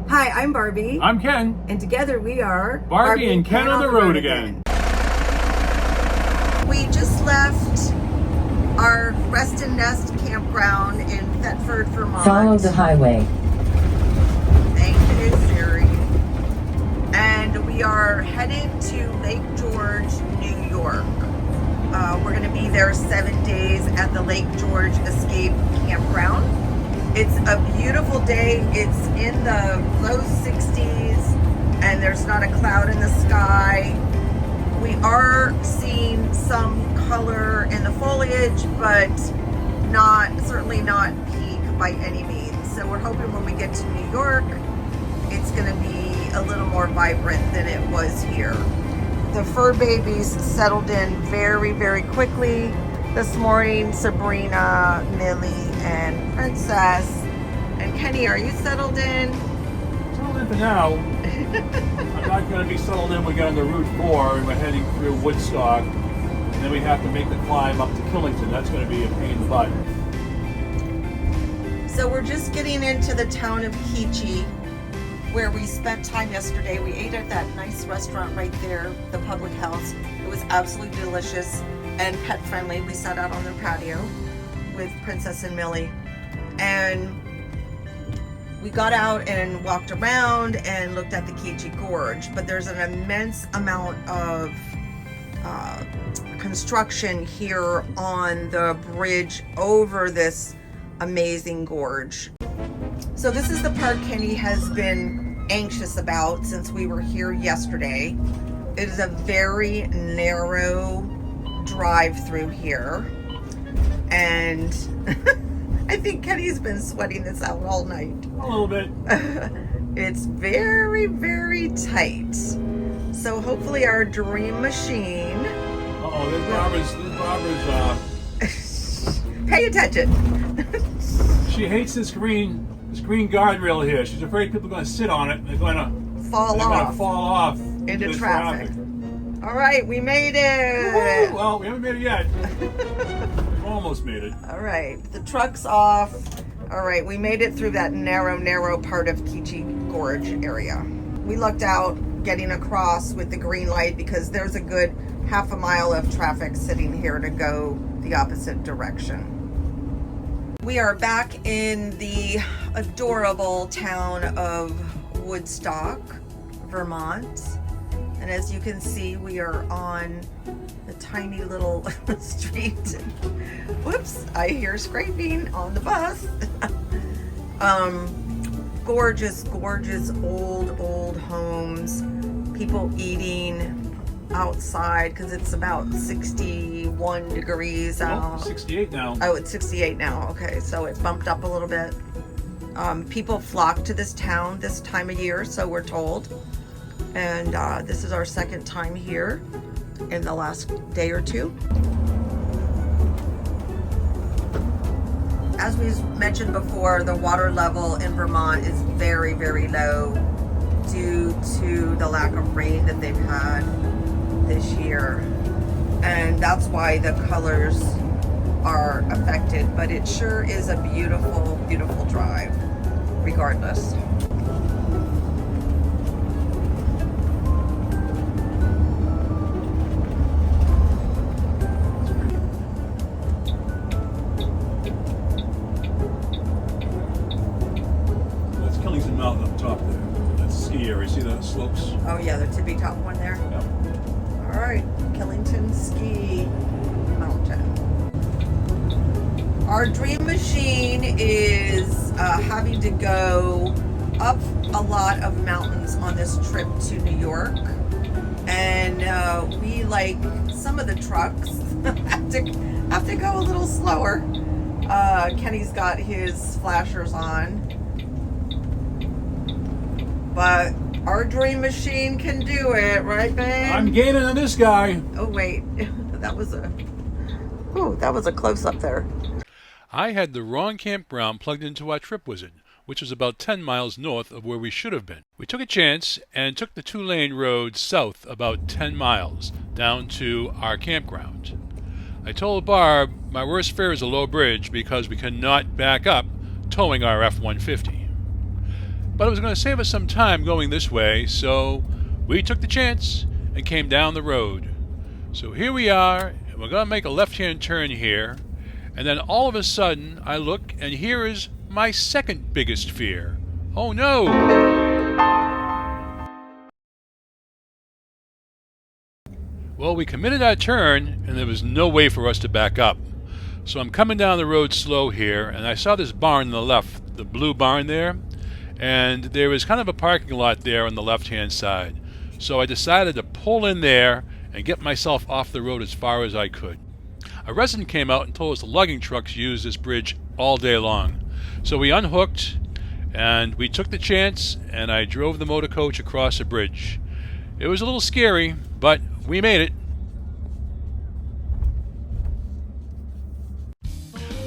Hi, I'm Barbie. I'm Ken. And together we are Barbie and Ken on the road again. We just left our Rest and Nest campground in Thetford, Vermont. Follow the highway. Thank you, Siri. And we are headed to Lake George, New York. We're going to be there 7 days at the Lake George Escape Campground. It's a beautiful day. It's in the low 60s and there's not a cloud in the sky. We are seeing some color in the foliage, but certainly not peak by any means. So we're hoping when we get to New York, it's going to be a little more vibrant than it was here. The fur babies settled in very, very quickly. This morning, Sabrina, Millie, and Princess. And Kenny, are you settled in? Settled in for now. I'm not going to be settled in. We got on the Route 4 and we're heading through Woodstock. And then we have to make the climb up to Killington. That's going to be a pain in the butt. So we're just getting into the town of Keechee, where we spent time yesterday. We ate at that nice restaurant right there, the Public House. It was absolutely delicious and pet friendly. We sat out on the patio with Princess and Millie, and we got out and walked around and looked at the Keechee Gorge. But there's an immense amount of construction here on the bridge over this amazing gorge. So this is the part Kenny has been anxious about since we were here yesterday. It is a very narrow drive through here, and I think Kenny's been sweating this out all night. A little bit. It's very, very tight. So hopefully our dream machine. Uh-oh, there's Barbara's Pay attention. She hates this green guardrail here. She's afraid people are going to sit on it and they're going to fall off into traffic. All right, we made it. Woo-hoo! Well, we haven't made it yet. We've almost made it. All right, the truck's off. All right, we made it through that narrow part of Keechee Gorge area. We lucked out getting across with the green light because there's a good half a mile of traffic sitting here to go the opposite direction. We are back in the adorable town of Woodstock, Vermont. And as you can see, we are on the tiny little street. Whoops, I hear scraping on the bus. Gorgeous old homes. People eating outside because it's about 61 degrees out. 68 now. Oh, it's 68 now. Okay, so it bumped up a little bit. People flock to this town this time of year, so we're told. And this is our second time here in the last day or two. As we mentioned before, the water level in Vermont is very, very low due to the lack of rain that they've had this year. And that's why the colors are affected. But it sure is a beautiful, beautiful drive, regardless. Mountain up top there. That's ski area. See the slopes? Oh yeah, the tippy top one there. Yep. All right, Killington Ski Mountain. Our dream machine is having to go up a lot of mountains on this trip to New York, and we, like some of the trucks, have to go a little slower. Kenny's got his flashers on. But our dream machine can do it, right, babe? I'm gaining on this guy. Oh wait, that was a close up there. I had the wrong campground plugged into our Trip Wizard, which was about 10 miles north of where we should have been. We took a chance and took the 2-lane road south about 10 miles down to our campground. I told Barb my worst fear is a low bridge because we cannot back up towing our F-150. but it was going to save us some time going this way, so we took the chance and came down the road. So here we are, and we're going to make a left-hand turn here, and then all of a sudden I look, and here is my second biggest fear. Oh no! Well, we committed our turn, and there was no way for us to back up. So I'm coming down the road slow here, and I saw this barn on the left, the blue barn there, and there was kind of a parking lot there on the left-hand side. So I decided to pull in there and get myself off the road as far as I could. A resident came out and told us the logging trucks use this bridge all day long. So we unhooked, and we took the chance, and I drove the motor coach across the bridge. It was a little scary, but we made it.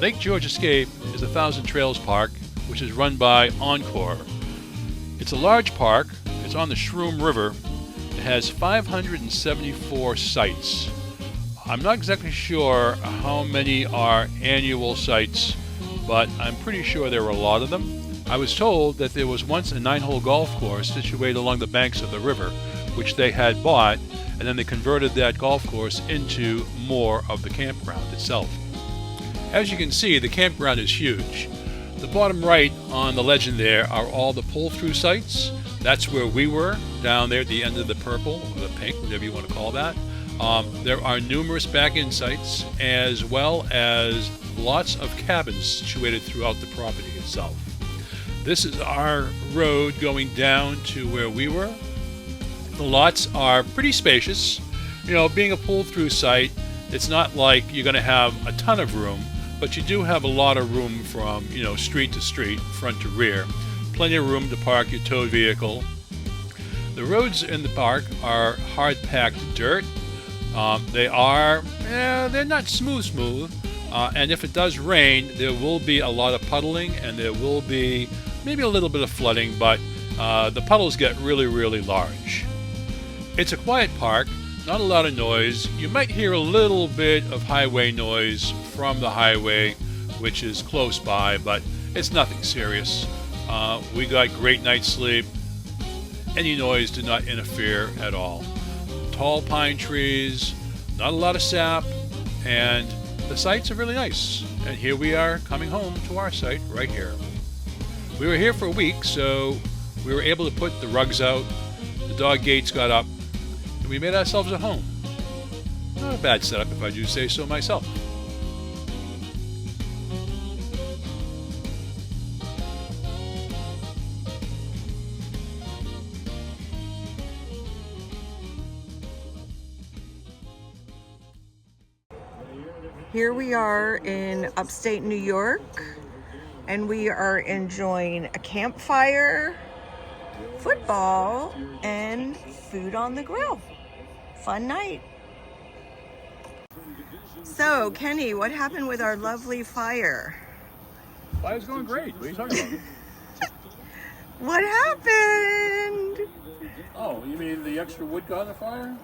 Lake George Escape is a Thousand Trails park, which is run by Encore. It's a large park. It's on the Shroom River. It has 574 sites. I'm not exactly sure how many are annual sites, but I'm pretty sure there are a lot of them. I was told that there was once a 9-hole golf course situated along the banks of the river, which they had bought, and then they converted that golf course into more of the campground itself. As you can see, the campground is huge. The bottom right on the legend there are all the pull-through sites. That's where we were, down there at the end of the purple, or the pink, whatever you want to call that. There are numerous back-in sites, as well as lots of cabins situated throughout the property itself. This is our road going down to where we were. The lots are pretty spacious. You know, being a pull-through site, it's not like you're going to have a ton of room, but you do have a lot of room from, street to street, front to rear. Plenty of room to park your towed vehicle. The roads in the park are hard-packed dirt. They're not smooth. And if it does rain, there will be a lot of puddling, and there will be maybe a little bit of flooding, but the puddles get really, really large. It's a quiet park, not a lot of noise. You might hear a little bit of highway noise from the highway, which is close by, but it's nothing serious. We got great night's sleep. Any noise did not interfere at all. Tall pine trees, not a lot of sap, and the sights are really nice. And here we are coming home to our site right here. We were here for a week, so we were able to put the rugs out, the dog gates got up, and we made ourselves at home. Not a bad setup if I do say so myself. Here we are in upstate New York, and we are enjoying a campfire, football, and food on the grill. Fun night. So, Kenny, what happened with our lovely fire? Fire's going great. What are you talking about? What happened? Oh, you mean the extra wood got on the fire?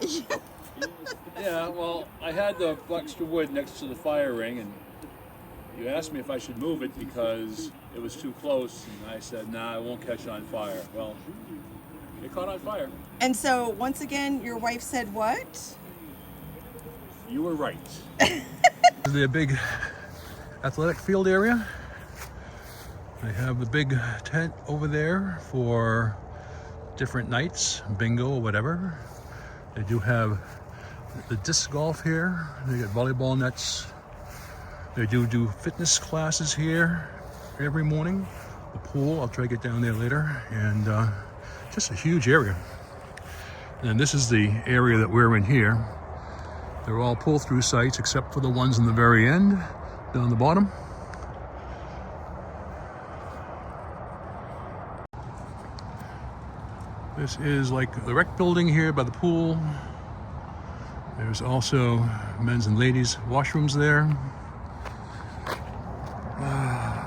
Yeah, well, I had the extra wood next to the fire ring, and you asked me if I should move it because it was too close, and I said, nah, it won't catch on fire. Well, it caught on fire. And so, once again, your wife said what? You were right. This is the big athletic field area. They have the big tent over there for different nights, bingo or whatever. They do have the disc golf here. They got volleyball nets. They do fitness classes here every morning. The pool, I'll try to get down there later. And just a huge area. And this is the area that we're in here. They're all pull-through sites except for the ones in the very end, down the bottom. This is like the rec building here by the pool. There's also men's and ladies' washrooms there.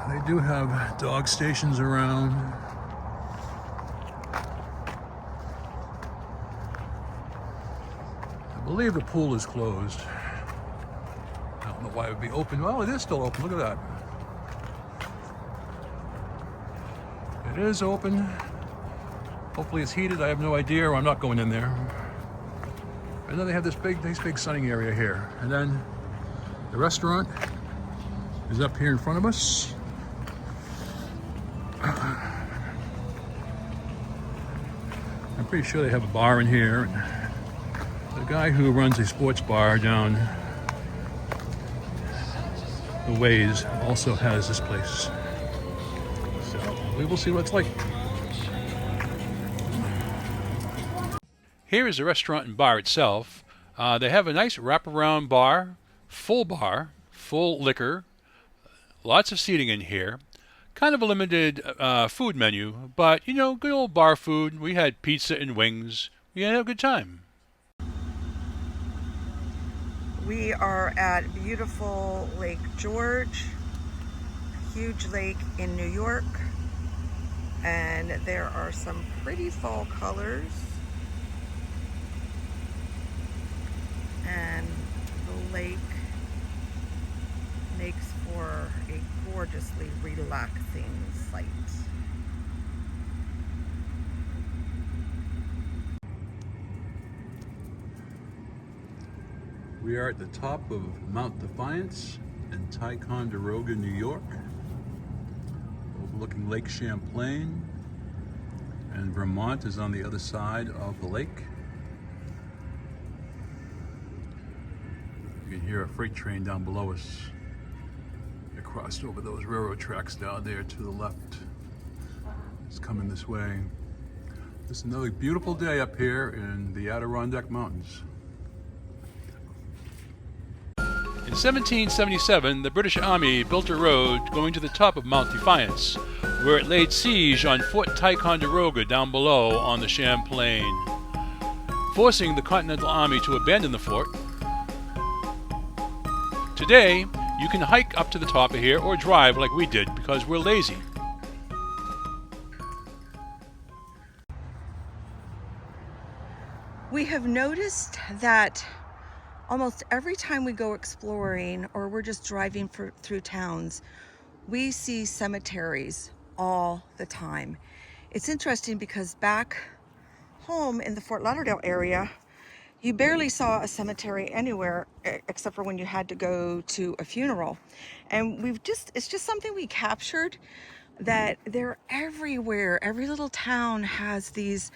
They do have dog stations around. I believe the pool is closed. I don't know why it would be open. Well, it is still open. Look at that. It is open. Hopefully it's heated. I have no idea, or I'm not going in there. And then they have this nice big sunning area here. And then the restaurant is up here in front of us. I'm pretty sure they have a bar in here. The guy who runs a sports bar down the ways also has this place. So we will see what it's like. Here is the restaurant and bar itself. They have a nice wraparound bar, full liquor, lots of seating in here. Kind of a limited food menu, but you know, good old bar food. We had pizza and wings. We had a good time. We are at beautiful Lake George, huge lake in New York, and there are some pretty fall colors, and the lake makes for a gorgeously relaxing sight. We are at the top of Mount Defiance in Ticonderoga, New York, overlooking Lake Champlain, and Vermont is on the other side of the lake. You can hear a freight train down below us. It crossed over those railroad tracks down there to the left. It's coming this way. It's another beautiful day up here in the Adirondack Mountains. In 1777, the British Army built a road going to the top of Mount Defiance, where it laid siege on Fort Ticonderoga down below on the Champlain, forcing the Continental Army to abandon the fort. Today, you can hike up to the top of here or drive like we did because we're lazy. We have noticed that almost every time we go exploring or we're just driving through towns, we see cemeteries all the time. It's interesting because back home in the Fort Lauderdale area, you barely saw a cemetery anywhere except for when you had to go to a funeral. And it's just something we captured, that they're everywhere. Every little town has these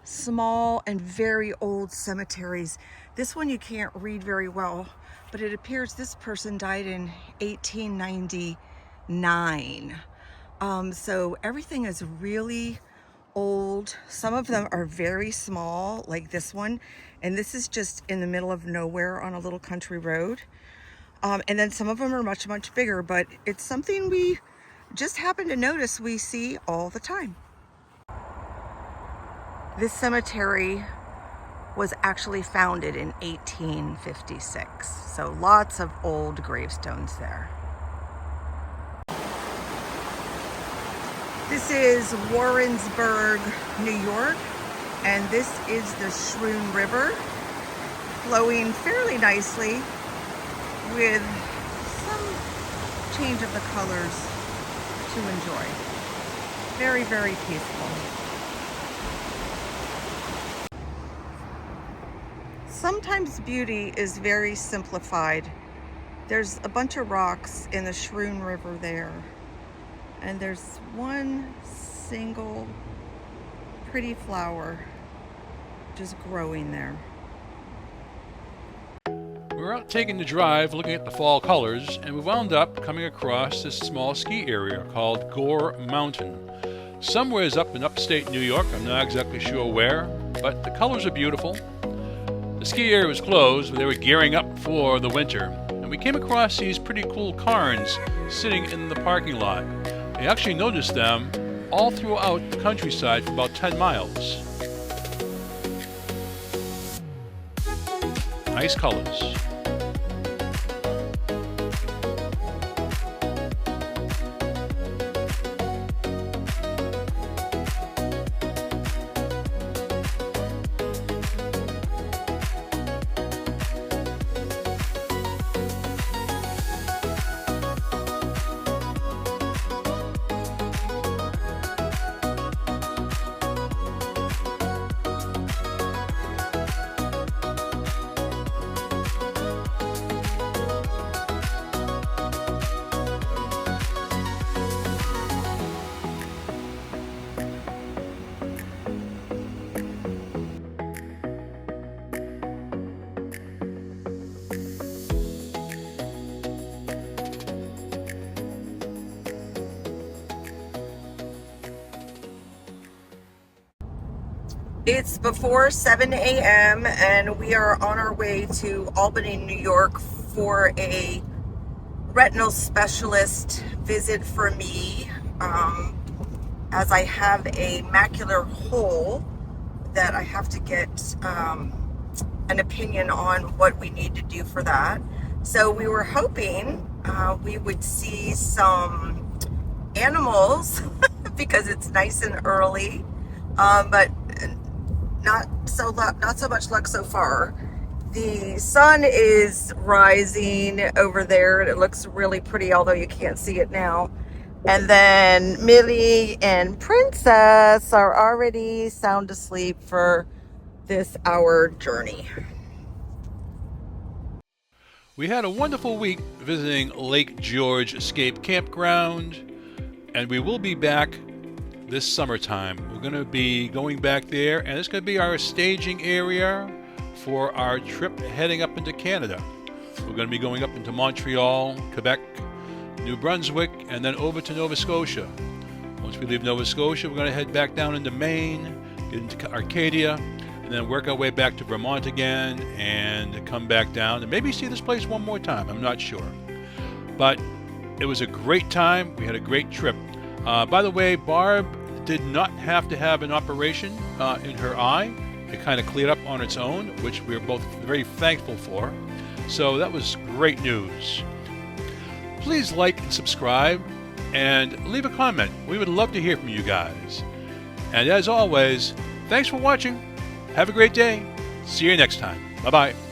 small and very old cemeteries. This one you can't read very well, but it appears this person died in 1899. So everything is really old. Some of them are very small, like this one, and this is just in the middle of nowhere on a little country road. And then some of them are much bigger, but it's something we just happen to notice we see all the time. This cemetery was actually founded in 1856, so lots of old gravestones there. This is Warrensburg, New York, and this is the Schroon River, flowing fairly nicely with some change of the colors to enjoy. Very, very peaceful. Sometimes beauty is very simplified. There's a bunch of rocks in the Schroon River there, and there's one single pretty flower just growing there. We were out taking the drive looking at the fall colors, and we wound up coming across this small ski area called Gore Mountain. Somewhere up in upstate New York, I'm not exactly sure where, but the colors are beautiful. The ski area was closed, but they were gearing up for the winter, and we came across these pretty cool cairns sitting in the parking lot. We actually noticed them all throughout the countryside for about 10 miles. Nice colors. It's before 7 a.m. and we are on our way to Albany, New York for a retinal specialist visit for me, as I have a macular hole that I have to get an opinion on what we need to do for that. So we were hoping we would see some animals because it's nice and early, but not so much luck so far. The sun is rising over there and it looks really pretty, although you can't see it now. And then Millie and Princess are already sound asleep for this hour journey. We had a wonderful week visiting Lake George Escape Campground, and we will be back this summertime. We're going to be going back there, and it's going to be our staging area for our trip heading up into Canada. We're going to be going up into Montreal, Quebec, New Brunswick, and then over to Nova Scotia. Once we leave Nova Scotia, we're going to head back down into Maine, get into Arcadia, and then work our way back to Vermont again and come back down and maybe see this place one more time. I'm not sure. But it was a great time. We had a great trip. By the way, Barb did not have to have an operation in her eye. It kind of cleared up on its own, which we were both very thankful for. So that was great news. Please like and subscribe and leave a comment. We would love to hear from you guys. And as always, thanks for watching. Have a great day. See you next time. Bye-bye.